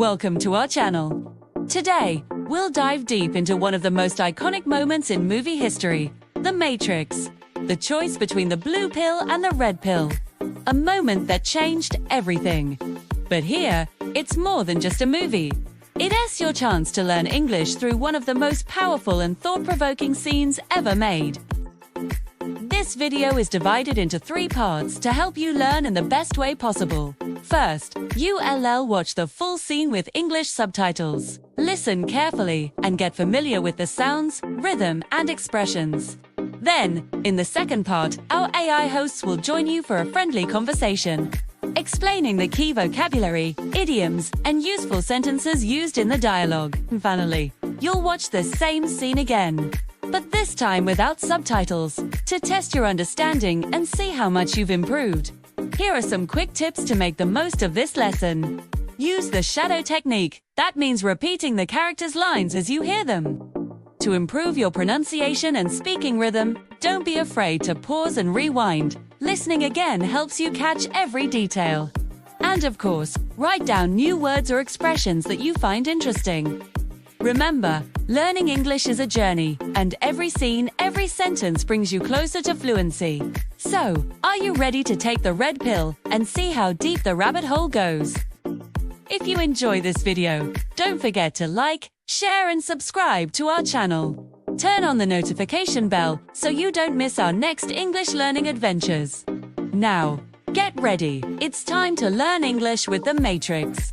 Welcome to our channel. Today, we'll dive deep into one of the most iconic moments in movie history, The Matrix. The choice between the blue pill and the red pill. A moment that changed everything. But here, it's more than just a movie. It is your chance to learn English through one of the most powerful and thought-provoking scenes ever made. This video is divided into 3 parts to help you learn in the best way possible. First, you'll watch the full scene with English subtitles. Listen carefully and get familiar with the sounds, rhythm, and expressions. Then, in the second part, our AI hosts will join you for a friendly conversation, explaining the key vocabulary, idioms, and useful sentences used in the dialogue. And finally, you'll watch the same scene again, but this time without subtitles, to test your understanding and see how much you've improved. Here are some quick tips to make the most of this lesson. Use the shadow technique. That means repeating the characters' lines as you hear them. To improve your pronunciation and speaking rhythm, don't be afraid to pause and rewind. Listening again helps you catch every detail. And of course, write down new words or expressions that you find interesting. Remember, learning English is a journey, and every scene, every sentence brings you closer to fluency. So, are you ready to take the red pill and see how deep the rabbit hole goes? If you enjoy this video, don't forget to like, share, and subscribe to our channel. Turn on the notification bell so you don't miss our next English learning adventures. Now, get ready. It's time to learn English with The Matrix.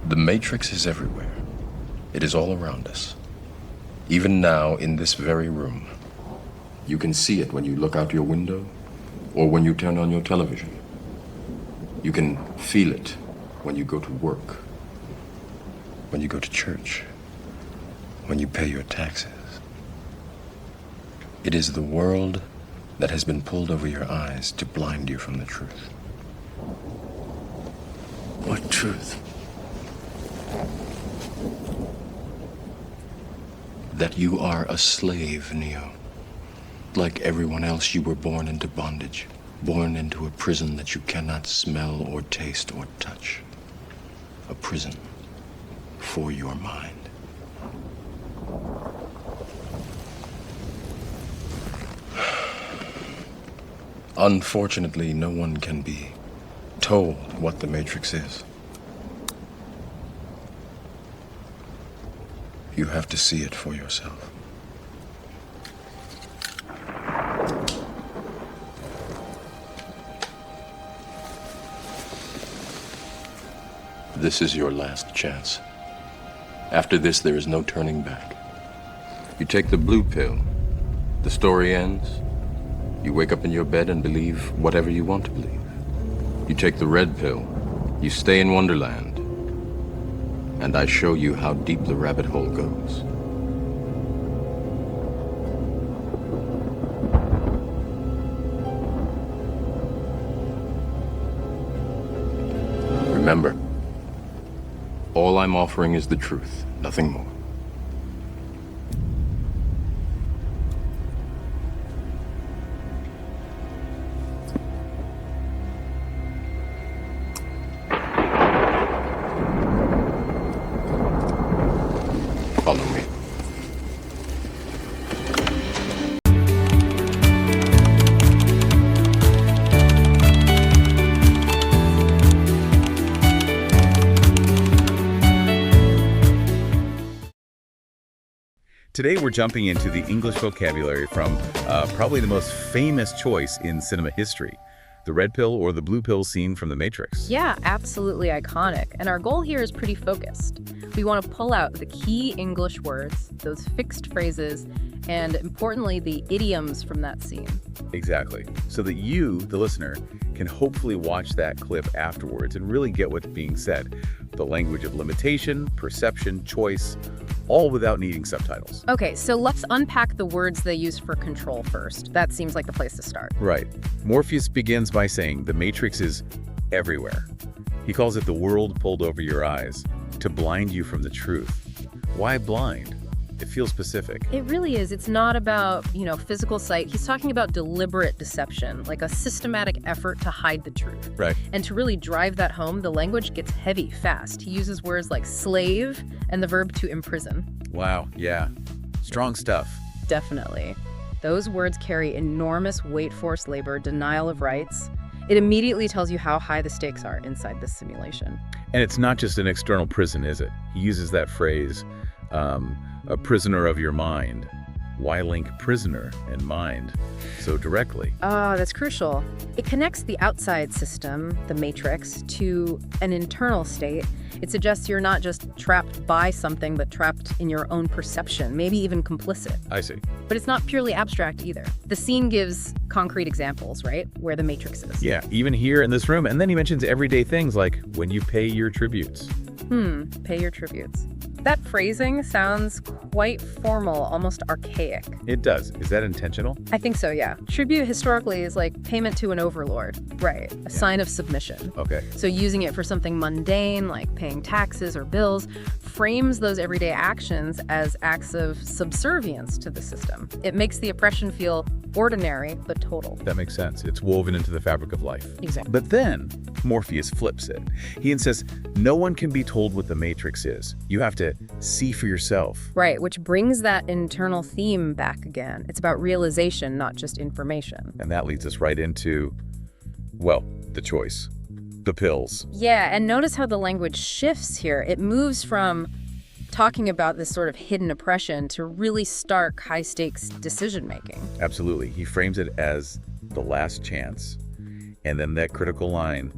The Matrix is everywhere. It is all around us. Even now, in this very room. You can see it when you look out your window or when you turn on your television. You can feel it when you go to work, when you go to church, when you pay your taxes. It is the world that has been pulled over your eyes to blind you from the truth. What truth? That you are a slave, Neo. Like everyone else, you were born into bondage, born into a prison that you cannot smell or taste or touch. A prison for your mind. Unfortunately, no one can be told what the Matrix is. You have to see it for yourself. This is your last chance. After this, there is no turning back. You take the blue pill. The story ends. You wake up in your bed and believe whatever you want to believe. You take the red pill. You stay in Wonderland. And I show you how deep the rabbit hole goes. Remember, all I'm offering is the truth, nothing more. Follow me. Today we're jumping into the English vocabulary from probably the most famous choice in cinema history, the red pill or the blue pill scene from The Matrix. Yeah, absolutely iconic. And our goal here is pretty focused. We want to pull out the key English words, those fixed phrases, and importantly, the idioms from that scene. Exactly. So that you, the listener, can hopefully watch that clip afterwards and really get what's being said. The language of limitation, perception, choice, all without needing subtitles. Okay, so let's unpack the words they use for control first. That seems like the place to start. Right. Morpheus begins by saying the Matrix is everywhere. He calls it the world pulled over your eyes to blind you from the truth. Why blind? It feels specific. It really is. It's not about, physical sight. He's talking about deliberate deception, like a systematic effort to hide the truth. Right. And to really drive that home, the language gets heavy fast. He uses words like slave and the verb to imprison. Wow, yeah. Strong stuff. Definitely. Those words carry enormous weight, forced labor, denial of rights. It immediately tells you how high the stakes are inside this simulation. And it's not just an external prison, is it? He uses that phrase, a prisoner of your mind. Why link prisoner and mind so directly? That's crucial. It connects the outside system, the matrix, to an internal state. It suggests you're not just trapped by something, but trapped in your own perception, maybe even complicit. I see. But it's not purely abstract either. The scene gives concrete examples, right, where the matrix is. Yeah, even here in this room. And then he mentions everyday things like when you pay your tributes. Pay your tributes. That phrasing sounds quite formal, almost archaic. It does. Is that intentional? I think so, yeah. Tribute historically is like payment to an overlord. Right. A sign of submission. Okay. So using it for something mundane, like paying taxes or bills, frames those everyday actions as acts of subservience to the system. It makes the oppression feel ordinary, but total. That makes sense. It's woven into the fabric of life. Exactly. But then Morpheus flips it. He insists no one can be told what the Matrix is. You have to see for yourself. Right, which brings that internal theme back again. It's about realization, not just information. And that leads us right into, well, the choice. The pills. Yeah, and notice how the language shifts here. It moves from talking about this sort of hidden oppression to really stark, high-stakes decision-making. Absolutely. He frames it as the last chance. And then that critical line,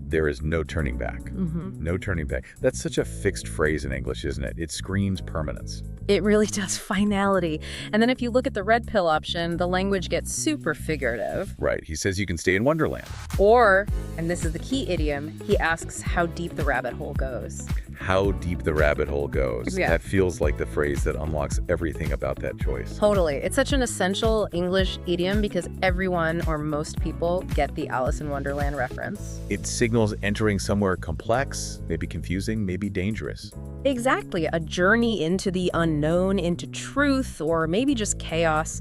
there is no turning back. No turning back. That's such a fixed phrase in English, isn't it? It screams permanence. It really does, finality. And then if you look at the red pill option, the language gets super figurative. Right. He says you can stay in Wonderland. Or, and this is the key idiom, he asks how deep the rabbit hole goes. How deep the rabbit hole goes. Yeah. That feels like the phrase that unlocks everything about that choice. Totally. It's such an essential English idiom because everyone or most people get the Alice in Wonderland reference. It signals entering somewhere complex, maybe confusing, maybe dangerous. Exactly. A journey into the unknown, into truth, or maybe just chaos.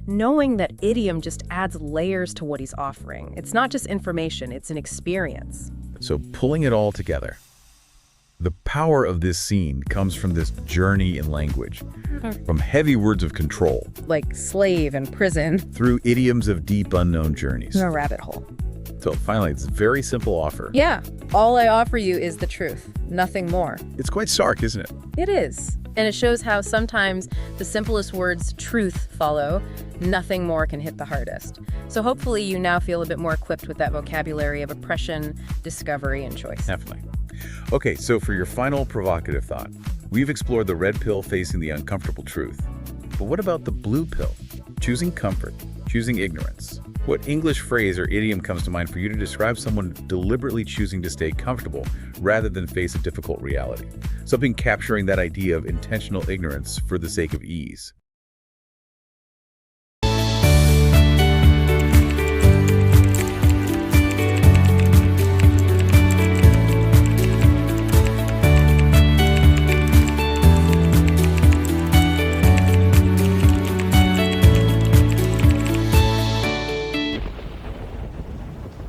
Knowing that idiom just adds layers to what he's offering. It's not just information, it's an experience. So pulling it all together, the power of this scene comes from this journey in language, from heavy words of control, Like slave and prison. through idioms of deep unknown journeys. No rabbit hole. So finally, it's a very simple offer. Yeah. All I offer you is the truth. Nothing more. It's quite stark, isn't it? It is. And it shows how sometimes the simplest words, truth, follow. Nothing more can hit the hardest. So hopefully you now feel a bit more equipped with that vocabulary of oppression, discovery, and choice. Definitely. Okay, so for your final provocative thought, we've explored the red pill facing the uncomfortable truth. But what about the blue pill? Choosing comfort, choosing ignorance. What English phrase or idiom comes to mind for you to describe someone deliberately choosing to stay comfortable rather than face a difficult reality? Something capturing that idea of intentional ignorance for the sake of ease.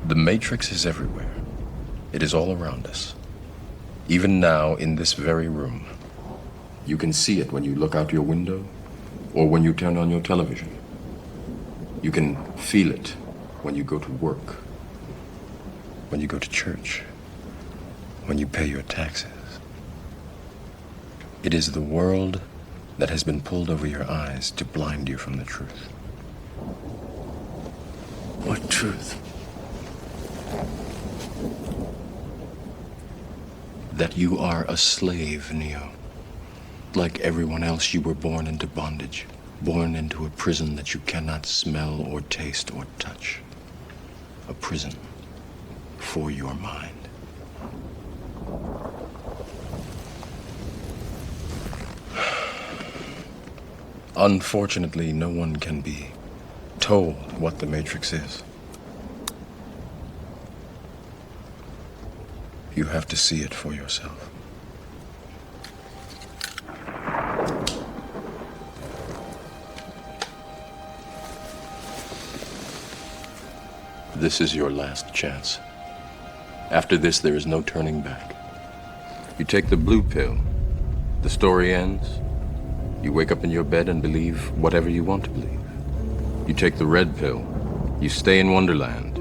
The Matrix is everywhere. It is all around us. Even now, in this very room. You can see it when you look out your window or when you turn on your television. You can feel it when you go to work, when you go to church, when you pay your taxes. It is the world that has been pulled over your eyes to blind you from the truth. What truth? That you are a slave, Neo. Like everyone else, you were born into bondage, born into a prison that you cannot smell or taste or touch. A prison for your mind. Unfortunately, no one can be told what the Matrix is. You have to see it for yourself. This is your last chance. After this, there is no turning back. You take the blue pill. The story ends. You wake up in your bed and believe whatever you want to believe. You take the red pill. You stay in Wonderland.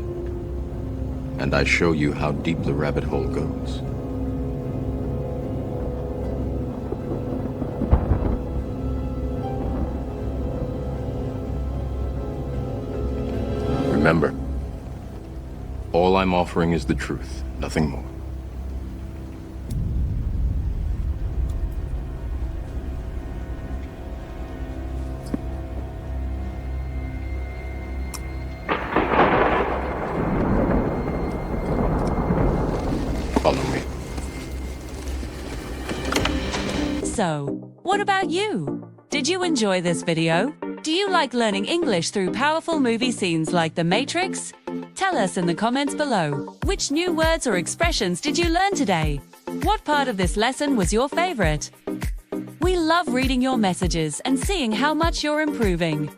And I show you how deep the rabbit hole goes. Remember, all I'm offering is the truth, nothing more. Follow me. So, what about you? Did you enjoy this video? Do you like learning English through powerful movie scenes like The Matrix? Tell us in the comments below. Which new words or expressions did you learn today? What part of this lesson was your favorite? We love reading your messages and seeing how much you're improving.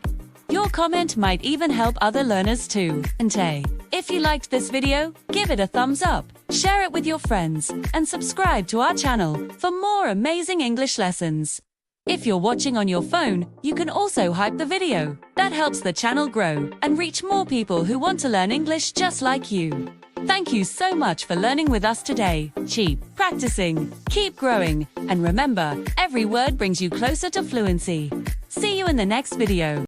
Your comment might even help other learners too. And hey, if you liked this video, give it a thumbs up, share it with your friends, and subscribe to our channel for more amazing English lessons. If you're watching on your phone, you can also hype the video. That helps the channel grow and reach more people who want to learn English just like you. Thank you so much for learning with us today. Keep practicing, keep growing, and remember, every word brings you closer to fluency. See you in the next video.